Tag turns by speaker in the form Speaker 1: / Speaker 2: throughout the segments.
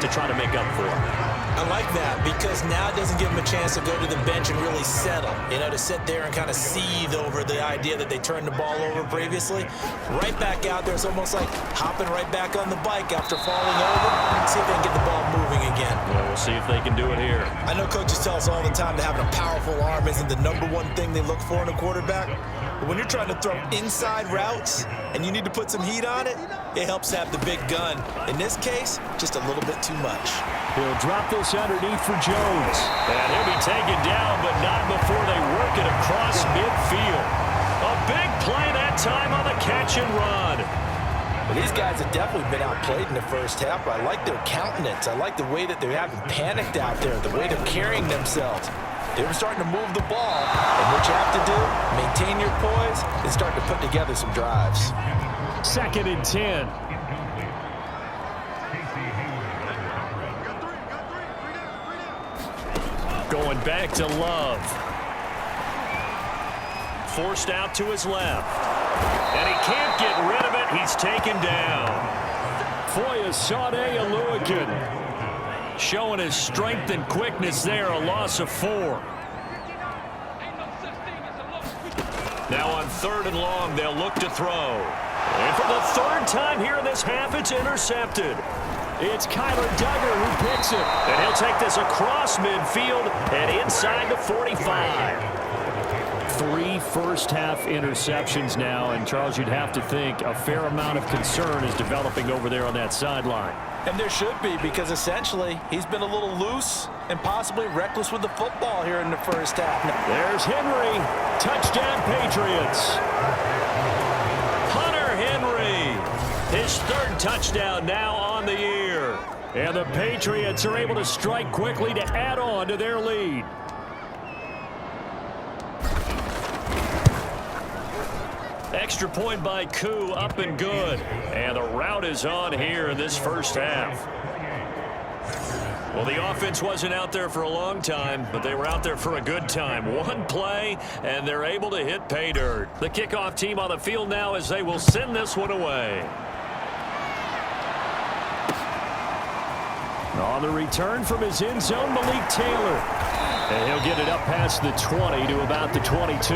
Speaker 1: to try to make up for.
Speaker 2: I like that because now it doesn't give them a chance to go to the bench and really settle, to sit there and kind of seethe over the idea that they turned the ball over previously. Right back out there, it's almost like hopping right back on the bike after falling over. See if they can get the ball moving again.
Speaker 1: Yeah, we'll see if they can do it here.
Speaker 2: I know coaches tell us all the time that having a powerful arm isn't the number one thing they look for in a quarterback. But when you're trying to throw inside routes and you need to put some heat on it, it helps have the big gun. In this case, just a little bit too much.
Speaker 1: He'll drop this underneath for Jones. And he'll be taken down, but not before they work it across midfield. A big play that time on the catch and run.
Speaker 2: Well, these guys have definitely been outplayed in the first half, but I like their countenance. I like the way that they haven't panicked out there, the way they're carrying themselves. They were starting to move the ball, and what you have to do, maintain your poise, and start to put together some drives.
Speaker 1: 2nd and 10. Going back to Love. Forced out to his left. And he can't get rid of it. He's taken down. Foyesade Oluwakin showing his strength and quickness there. A loss of 4. Now on 3rd and long, they'll look to throw. And for the 3rd time here in this half, it's intercepted. It's Kyler Duggar who picks it. And he'll take this across midfield and inside the 45. 3 first-half interceptions now. And, Charles, you'd have to think a fair amount of concern is developing over there on that sideline.
Speaker 2: And there should be, because essentially he's been a little loose and possibly reckless with the football here in the first half.
Speaker 1: There's Henry. Touchdown, Patriots. Hunter Henry. His 3rd touchdown now on the year. And the Patriots are able to strike quickly to add on to their lead. Extra point by Koo, up and good. And the route is on here in this first half. Well, the offense wasn't out there for a long time, but they were out there for a good time. One play, and they're able to hit pay dirt. The kickoff team on the field now as they will send this one away. On the return from his end zone, Malik Taylor. And he'll get it up past the 20 to about the 22.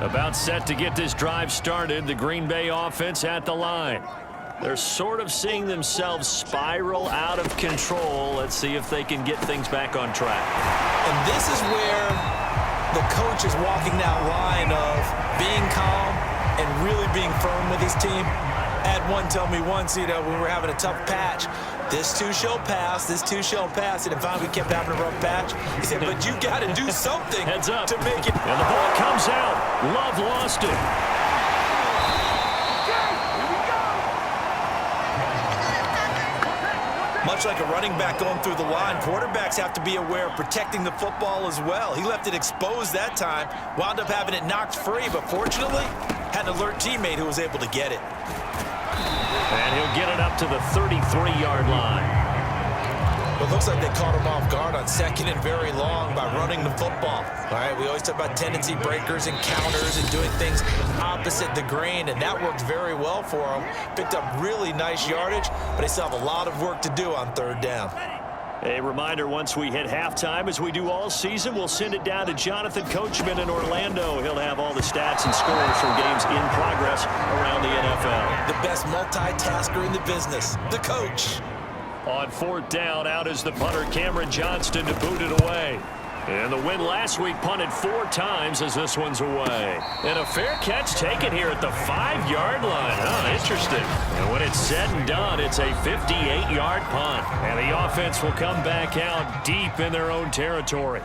Speaker 1: About set to get this drive started, the Green Bay offense at the line. They're sort of seeing themselves spiral out of control. Let's see if they can get things back on track.
Speaker 2: And this is where the coach is walking that line of being calm and really being firm with his team. I had one tell me once, when we were having a tough patch, this too shall pass, this too shall pass. And finally we kept having a rough patch. He said, but you got to do something
Speaker 1: Heads up
Speaker 2: to make it.
Speaker 1: And the ball comes out. Love lost it.
Speaker 2: Much like a running back going through the line, quarterbacks have to be aware of protecting the football as well. He left it exposed that time, wound up having it knocked free, but fortunately had an alert teammate who was able to get it.
Speaker 1: And he'll get it up to the 33-yard line.
Speaker 2: Well, it looks like they caught him off guard on 2nd and very long by running the football. All right, we always talk about tendency breakers and counters and doing things opposite the grain, and that worked very well for them. Picked up really nice yardage, but they still have a lot of work to do on 3rd down.
Speaker 1: A reminder, once we hit halftime, as we do all season, we'll send it down to Jonathan Coachman in Orlando. He'll have all the stats and scores from games in progress around the NFL.
Speaker 2: The best multitasker in the business, the coach.
Speaker 1: On 4th down, out is the punter, Cameron Johnston, to boot it away. And the win last week punted 4 times as this one's away. And a fair catch taken here at the 5-yard line. Oh, interesting. And when it's said and done, it's a 58-yard punt. And the offense will come back out deep in their own territory.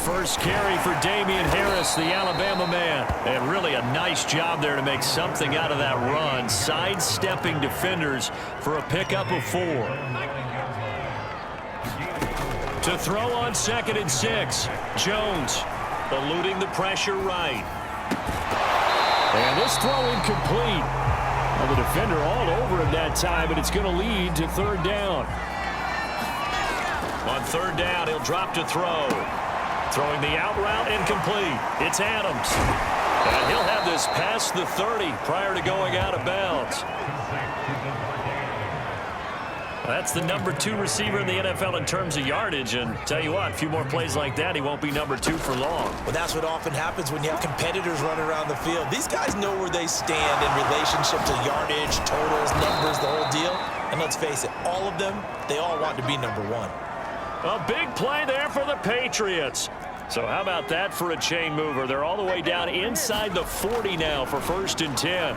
Speaker 1: First carry for Damian Harris, the Alabama man. And really a nice job there to make something out of that run, sidestepping defenders for a pickup of 4. To throw on 2nd and 6. Jones eluding the pressure right. And this throw incomplete. Well, the defender all over him that time, but it's going to lead to 3rd down. On 3rd down, he'll drop to throw. Throwing the out route incomplete. It's Adams. And he'll have just past the 30 prior to going out of bounds. That's the number 2 receiver in the NFL in terms of yardage. And tell you what, a few more plays like that, he won't be number 2 for long.
Speaker 2: Well, that's what often happens when you have competitors running around the field. These guys know where they stand in relationship to yardage, totals, numbers, the whole deal. And let's face it, all of them, they all want to be number 1.
Speaker 1: A big play there for the Patriots. So how about that for a chain mover? They're all the way down inside the 40 now for 1st and 10.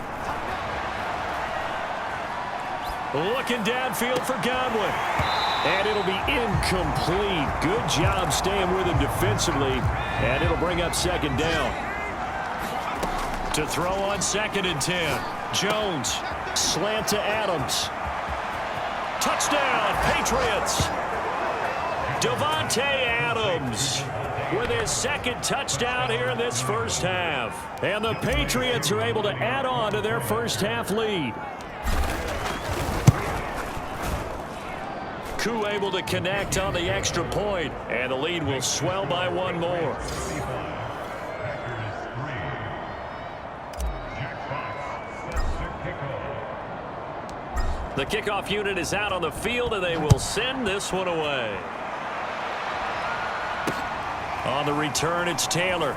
Speaker 1: Looking downfield for Godwin. And it'll be incomplete. Good job staying with him defensively. And it'll bring up 2nd down. To throw on 2nd and 10. Jones. Slant to Adams. Touchdown, Patriots. Davante Adams with his 2nd touchdown here in this first half. And the Patriots are able to add on to their first half lead. Koo able to connect on the extra point, and the lead will swell by 1 more. The kickoff unit is out on the field, and they will send this one away. On the return, it's Taylor.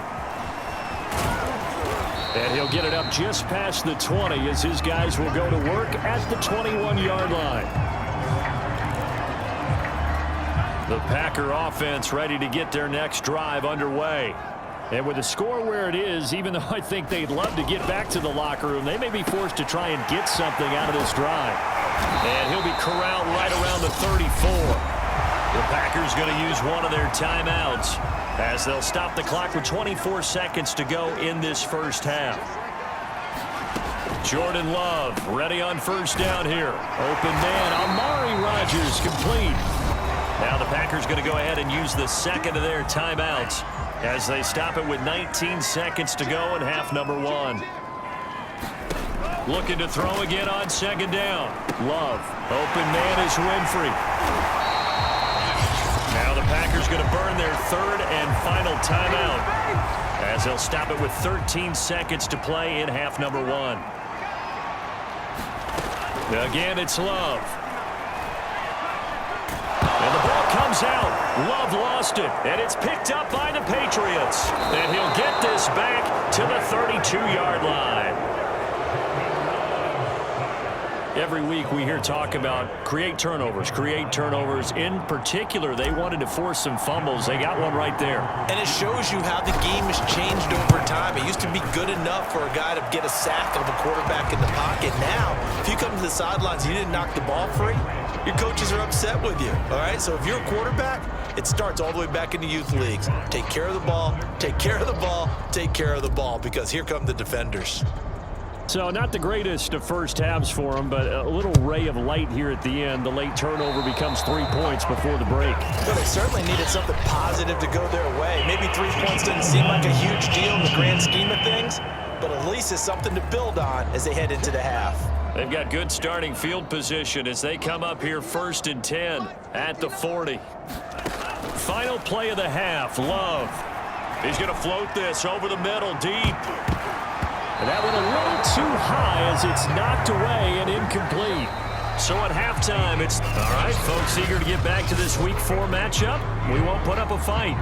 Speaker 1: And he'll get it up just past the 20 as his guys will go to work at the 21-yard line. The Packer offense ready to get their next drive underway. And with the score where it is, even though I think they'd love to get back to the locker room, they may be forced to try and get something out of this drive. And he'll be corralled right around the 34. The Packers going to use one of their timeouts as they'll stop the clock with 24 seconds to go in this first half. Jordan Love ready on 1st down here. Open man, Amari Rodgers complete. Now the Packers going to go ahead and use the 2nd of their timeouts as they stop it with 19 seconds to go in half number 1. Looking to throw again on 2nd down. Love. Open man is Winfrey. Now the Packers going to burn their 3rd and final timeout as they'll stop it with 13 seconds to play in half number 1. Again, it's Love. And the ball comes out. Love lost it, and it's picked up by the Patriots. And he'll get this back to the 32-yard line. Every week we hear talk about create turnovers. In particular, they wanted to force some fumbles. They got one right there.
Speaker 2: And it shows you how the game has changed over time. It used to be good enough for a guy to get a sack of a quarterback in the pocket. Now, if you come to the sidelines and you didn't knock the ball free, your coaches are upset with you, all right? So if you're a quarterback, it starts all the way back in the youth leagues. Take care of the ball, take care of the ball, take care of the ball, because here come the defenders.
Speaker 1: So not the greatest of first halves for them, but a little ray of light here at the end. The late turnover becomes 3 points before the break.
Speaker 2: But they certainly needed something positive to go their way. Maybe 3 points doesn't seem like a huge deal in the grand scheme of things, but at least it's something to build on as they head into the half.
Speaker 1: They've got good starting field position as they come up here 1st and 10 at the 40. Final play of the half, Love. He's going to float this over the middle, deep. And that went a little too high as it's knocked away and incomplete. So at halftime, it's, all right, folks, eager to get back to this Week 4 matchup. We won't put up a fight.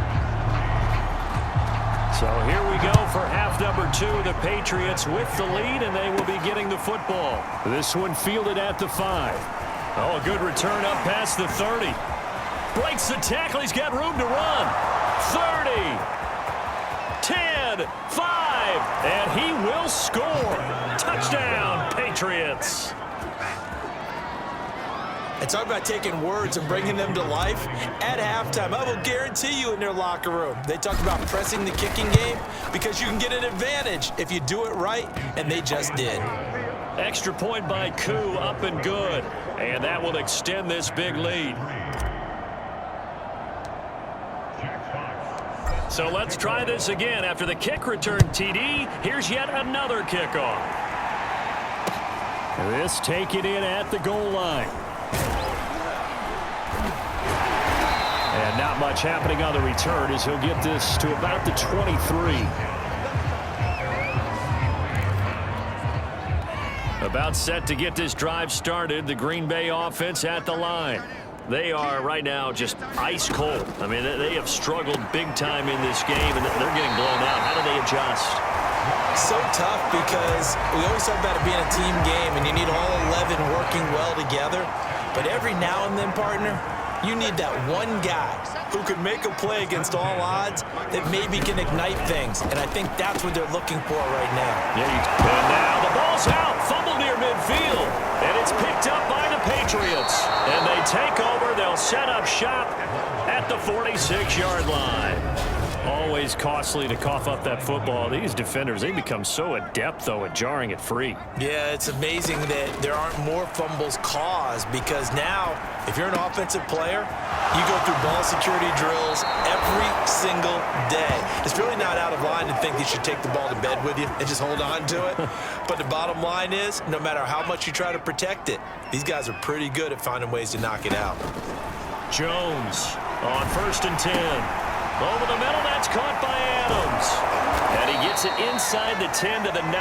Speaker 1: So here we go for half number 2. The Patriots with the lead, and they will be getting the football. This one fielded at the 5. Oh, a good return up past the 30. Breaks the tackle. He's got room to run. 30. 10. 5. And he will score. Touchdown, Patriots.
Speaker 2: And talk about taking words and bringing them to life. At halftime, I will guarantee you in their locker room, they talk about pressing the kicking game because you can get an advantage if you do it right, and they just did.
Speaker 1: Extra point by Koo, up and good. And that will extend this big lead. So let's try this again. After the kick return TD, here's yet another kickoff. This taken in at the goal line. And not much happening on the return as he'll get this to about the 23. About set to get this drive started. The Green Bay offense at the line. They are right now just ice cold. I mean, they have struggled big time in this game, and they're getting blown out. How do they adjust?
Speaker 2: So tough because we always talk about it being a team game, and you need all 11 working well together. But every now and then, partner, you need that one guy who can make a play against all odds that maybe can ignite things. And I think that's what they're looking for right now.
Speaker 1: And now the ball's out. Fumble near midfield. And it's picked up by the Patriots. And they take over. They'll set up shop at the 46-yard line. Always costly to cough up that football. These defenders, they become so adept, though, at jarring it free.
Speaker 2: Yeah, it's amazing that there aren't more fumbles caused because now, if you're an offensive player, you go through ball security drills every single day. It's really not out of line to think you should take the ball to bed with you and just hold on to it. But the bottom line is, no matter how much you try to protect it, these guys are pretty good at finding ways to knock it out.
Speaker 1: Jones on 1st and 10. Over the middle, that's caught by Adams. And he gets it inside the 10 to the 9.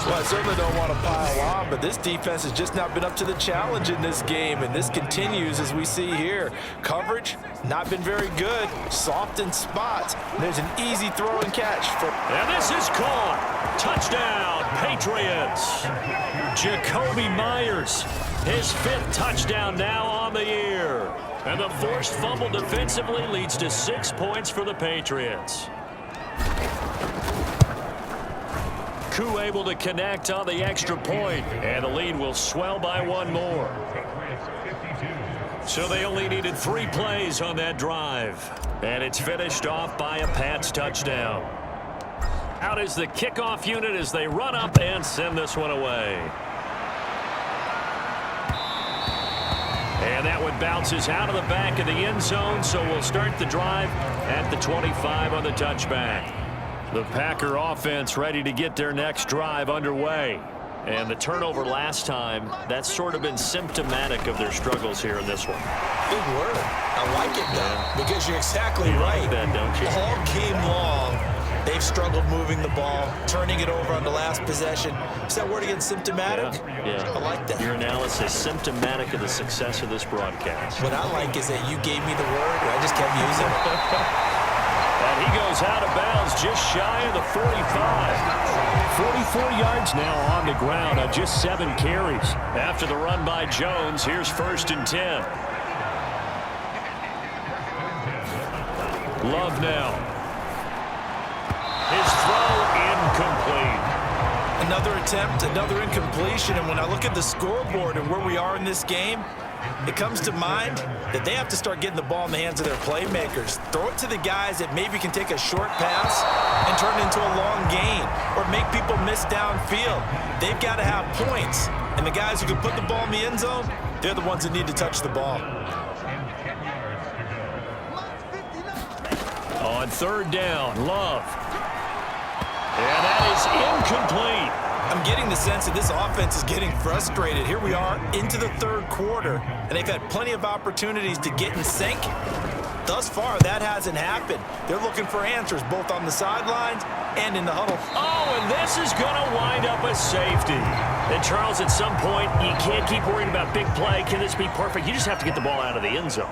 Speaker 2: Well, I certainly don't want to pile on, but this defense has just not been up to the challenge in this game, and this continues as we see here. Coverage, not been very good. Soft in spots. There's an easy throw and catch.
Speaker 1: And this is caught. Touchdown, Patriots. Jacoby Myers, his 5th touchdown now on the year. And the forced fumble defensively leads to 6 points for the Patriots. Koo able to connect on the extra point, and the lead will swell by 1 more. So they only needed 3 plays on that drive. And it's finished off by a Pats touchdown. Out is the kickoff unit as they run up and send this one away. And that one bounces out of the back of the end zone, so we'll start the drive at the 25 on the touchback. The Packer offense ready to get their next drive underway. And the turnover last time, that's sort of been symptomatic of their struggles here in this one.
Speaker 2: Big word. I like it, though, because you're exactly right.
Speaker 1: Like that, don't you?
Speaker 2: All game long, they've struggled moving the ball, turning it over on the last possession. Is that word again, symptomatic?
Speaker 1: Yeah.
Speaker 2: I like that.
Speaker 1: Your analysis, symptomatic of the success of this broadcast.
Speaker 2: What I like is that you gave me the word, and I just kept using it.
Speaker 1: And he goes out of bounds just shy of the 45. 44 yards now on the ground on just 7 carries. After the run by Jones, here's 1st and 10. Love now. His throw incomplete.
Speaker 2: Another attempt, another incompletion, and when I look at the scoreboard and where we are in this game, it comes to mind that they have to start getting the ball in the hands of their playmakers. Throw it to the guys that maybe can take a short pass and turn it into a long gain or make people miss downfield. They've got to have points, and the guys who can put the ball in the end zone, they're the ones that need to touch the ball.
Speaker 1: On 3rd down, Love. And that is incomplete.
Speaker 2: I'm getting the sense that this offense is getting frustrated. Here we are into the 3rd quarter, and they've had plenty of opportunities to get in sync. Thus far, that hasn't happened. They're looking for answers both on the sidelines and in the huddle.
Speaker 1: Oh, and this is going to wind up a safety. And, Charles, at some point, you can't keep worrying about big play. Can this be perfect? You just have to get the ball out of the end zone.